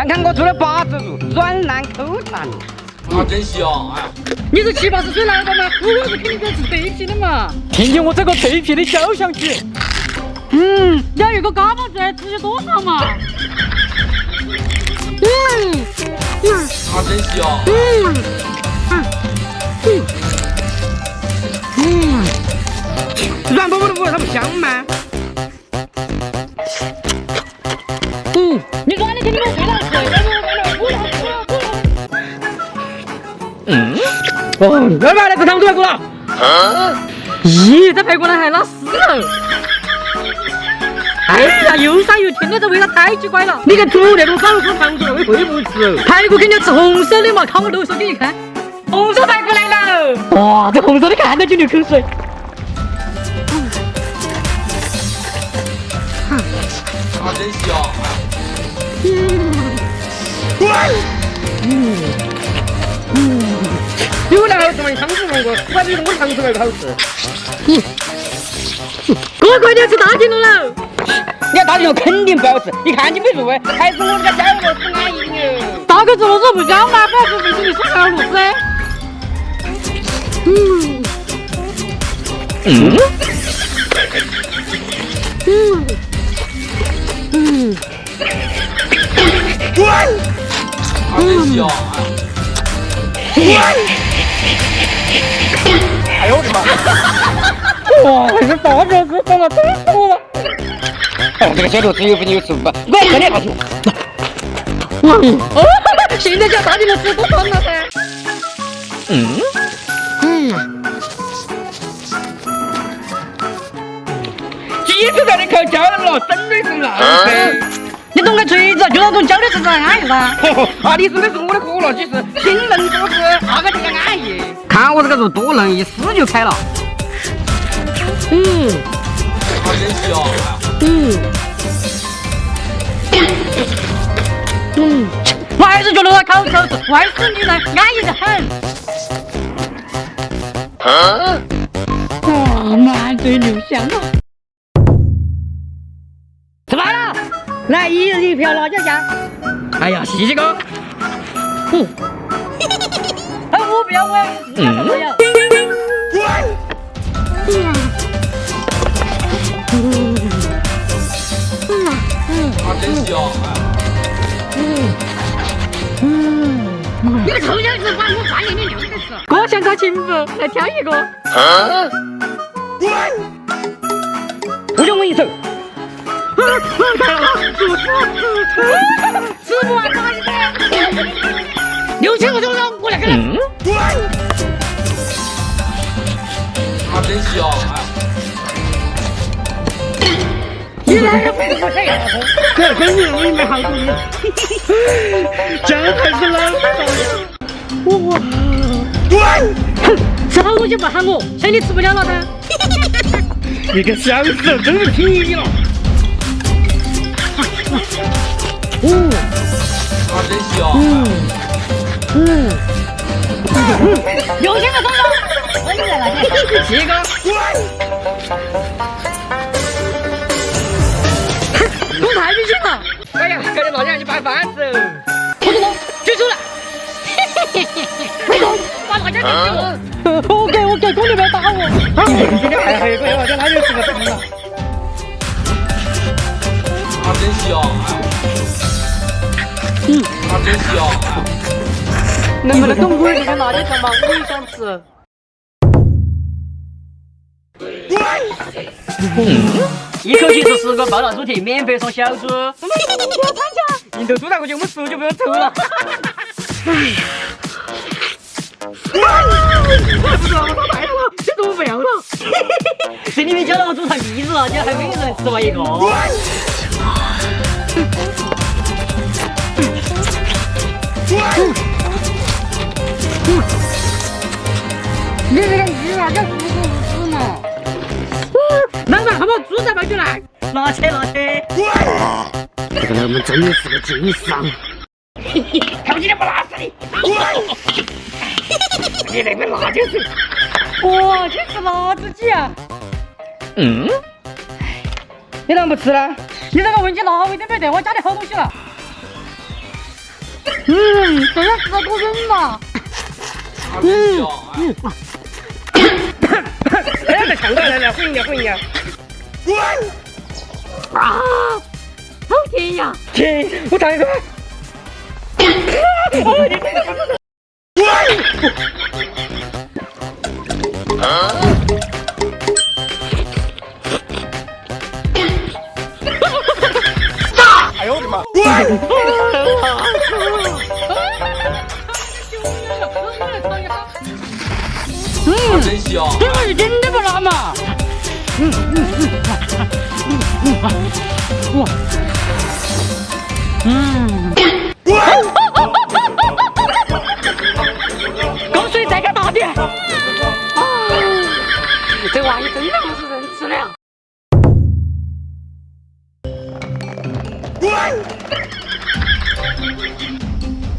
看看我做的八字路，软烂口馋。啊，真香！哎呀，你是70-80岁老的吗？我是肯定要吃脆皮的嘛。听听我这个脆皮的交响曲。要一个嘎巴子值多少嘛？啊，真香！软波波的它不香吗？你软的肯定没睡到睡，老板，那个汤都来过了。咦，这排骨呢还拉丝了。哎呀，又膻又甜的，这味道太奇怪了。你个煮那种早fru糖醋味会不吃？排骨肯定要吃红色的嘛，看我露手给你看。红烧排骨来了！哇，这红色的看到就流口水。啊，真香！有那好吃吗？你汤醋弄过，还比我汤醋那个好吃。哥，快点吃大金龙了！你要大金龙肯定不好吃，一看就没入味，还是我们家小螺丝安逸哦。大个子螺丝不香吗？不要说费劲的说小螺丝。啊，真香！哎呦我的妈！哇，还是大螺丝放了太多了。哎，这个小螺丝有不有吃不？我喝点下去。现在叫大金龙吃多酸了噻。鸡翅在里口焦了，真的是浪费。你弄个锤子，就那种焦的吃才安逸噻。啊，你说的是我的可乐鸡是清嫩多汁，那个才叫安逸。看我这个肉多嫩，一撕就开了。啊，真香！我还是觉得我烤肘子外酥里嫩，安逸得很。哇，满嘴留香啊！吃饭了，来一人一瓢辣椒酱。哎呀，谢谢哥。我不要，我要吃我要。啊，真香！你个臭小子，把我饭量你留着吃。哥想找情妇，来挑一个。我就问一声，吃不完咋意思？6000个钟头，我来给你。啊，真香！你来个不可以。这真是我没好主意。这还是老道理。吃好东西不喊我，谁你吃不了了噻？你个小死真是听你了。啊，真香！ 6000个钟头，我来了，七个。弄太明显了。哎呀，快点拿点去摆饭吃。我懂了，举手了。把辣椒酱给我。我给，兄弟不要打我。今天还有一个辣椒，那就吃个汤了。啊，真香！啊，真香！能不能给我这个辣椒酱嘛？我也想吃。一口气吃10个爆辣猪蹄，免费送小猪。不要参加。印度猪大过去，我们食物就不用抽了。不知道我打败了，这怎么不要了？这里面加了我煮上1只辣椒，还没人吃完一个。你这个鱼辣椒不嘛？老板，好不好？猪仔包起来，拿去。这个老们真的是个奸商。看我今天不辣死你！你那个辣椒水。哇，这是辣子鸡啊！你啷不吃呢？你这个问起辣味都没得，我加的好东西了。这个是个人嘛？他真香，哎，这唱歌来，混一混一。啊，好甜呀！甜，我唱一个。哦，你这个不是。哎呦我的妈！他真香，这个是真的不辣嘛？高水再给大点。啊，这玩意真的不是人吃的呀！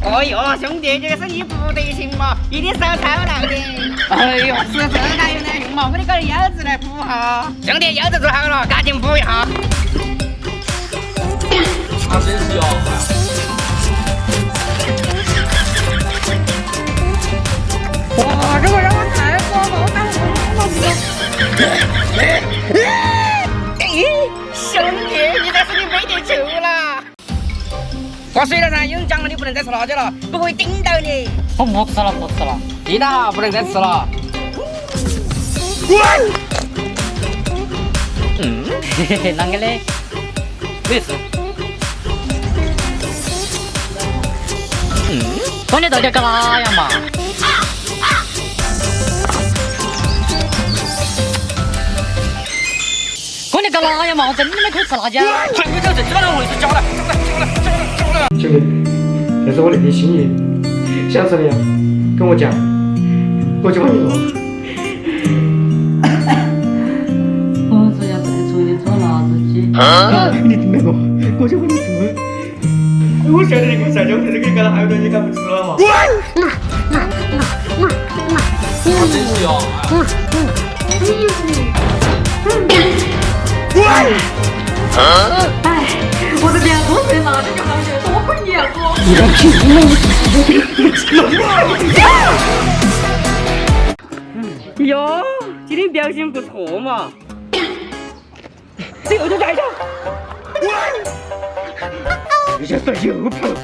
哎呦，兄弟，这个生意不得行嘛，一定是要操劳的。哎呦，是这哪有难用嘛？我得搞点腰子来补哈。兄弟，腰子做好了，赶紧补一下。他真香，哇，这个让我太过了，我当时兄弟，你这是你没得救了。挂水了噻，有人讲了，你不能再吃辣椒了，不会顶到你。我不吃了，不吃了。记到，不能再吃了。嘿嘿嘿，啷个嘞？没事。说你到底干哪样嘛？说你干哪样嘛？我真的没可以吃辣椒。快点走，这个位置交了，交了。兄弟，这是我那点心意，想吃的呀，跟我讲，我就帮你弄。我只要再出去做辣子鸡。你听那个，我就帮你做。我晓得你给我晒椒，这个干了还有东西敢不吃了嘛？他真香，哎，我的天，多岁了，这个行业多会演过。哟，今天表现不错嘛。这个就来着。这下算又跑了。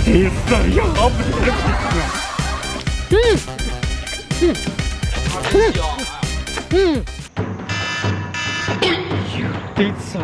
这次要不是这他真香，这次啊。